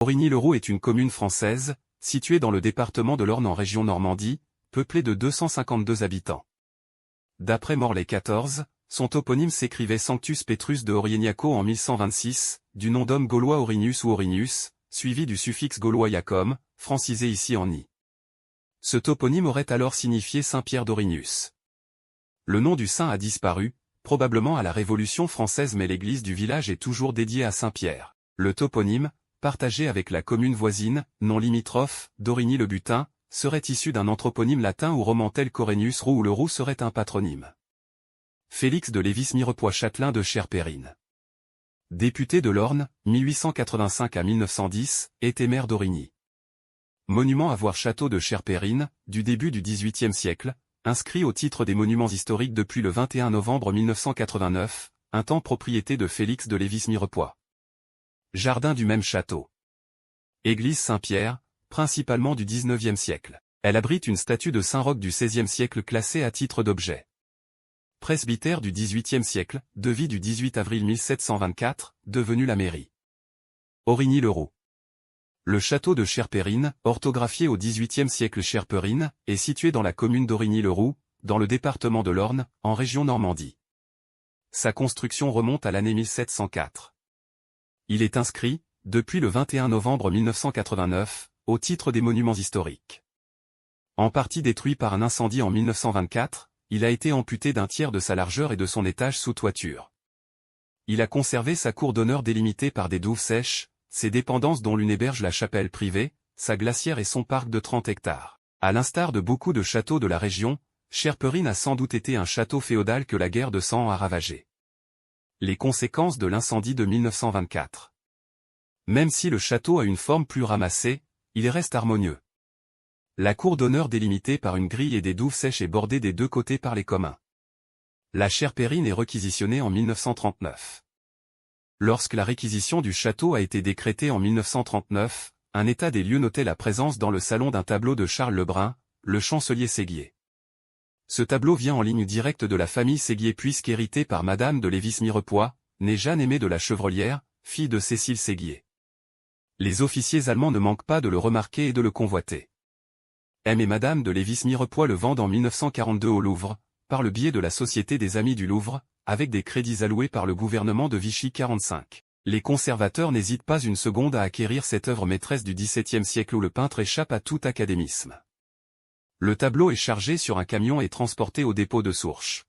Origny-le-Roux est une commune française, située dans le département de l'Orne en région Normandie, peuplée de 252 habitants. D'après Morlet XIV, son toponyme s'écrivait Sanctus Petrus de Orieniaco en 1126, du nom d'homme gaulois Orinius ou Orinius, suivi du suffixe gaulois iacom, francisé ici en i. Ce toponyme aurait alors signifié Saint-Pierre d'Orinius. Le nom du saint a disparu, probablement à la Révolution française, mais l'église du village est toujours dédiée à Saint-Pierre. Le toponyme, partagé avec la commune voisine, non limitrophe, d'Origny-le-Butin, serait issu d'un anthroponyme latin ou roman tel qu'Orenius Roux, où le Roux serait un patronyme. Félix de Lévis-Mirepoix, châtelain de Cherpérine. Député de l'Orne, 1885 à 1910, était maire d'Origny. Monument à voir château de Cherpérine, du début du XVIIIe siècle, inscrit au titre des monuments historiques depuis le 21 novembre 1989, un temps propriété de Félix de Lévis-Mirepoix. Jardin du même château. Église Saint-Pierre, principalement du XIXe siècle. Elle abrite une statue de Saint-Roch du XVIe siècle classée à titre d'objet. Presbytère du XVIIIe siècle, devis du 18 avril 1724, devenu la mairie. Origny-le-Roux. Le château de Cherpérine, orthographié au XVIIIe siècle Cherperine, est situé dans la commune d'Origny-le-Roux, dans le département de l'Orne, en région Normandie. Sa construction remonte à l'année 1704. Il est inscrit, depuis le 21 novembre 1989, au titre des monuments historiques. En partie détruit par un incendie en 1924, il a été amputé d'un tiers de sa largeur et de son étage sous toiture. Il a conservé sa cour d'honneur délimitée par des douves sèches, ses dépendances dont l'une héberge la chapelle privée, sa glacière et son parc de 30 hectares. À l'instar de beaucoup de châteaux de la région, Cherpérine a sans doute été un château féodal que la guerre de Cent Ans a ravagé. Les conséquences de l'incendie de 1924. Même si le château a une forme plus ramassée, il reste harmonieux. La cour d'honneur délimitée par une grille et des douves sèches est bordée des deux côtés par les communs. La Cherpérine est réquisitionnée en 1939. Lorsque la réquisition du château a été décrétée en 1939, un état des lieux notait la présence dans le salon d'un tableau de Charles Lebrun, le chancelier Séguier. Ce tableau vient en ligne directe de la famille Séguier puisqu'hérité par Madame de Lévis-Mirepoix, née Jeanne Aimée de la Chevrolière, fille de Cécile Séguier. Les officiers allemands ne manquent pas de le remarquer et de le convoiter. M et Madame de Lévis-Mirepoix le vendent en 1942 au Louvre, par le biais de la Société des Amis du Louvre, avec des crédits alloués par le gouvernement de Vichy 45. Les conservateurs n'hésitent pas une seconde à acquérir cette œuvre maîtresse du XVIIe siècle où le peintre échappe à tout académisme. Le tableau est chargé sur un camion et transporté au dépôt de Sourches.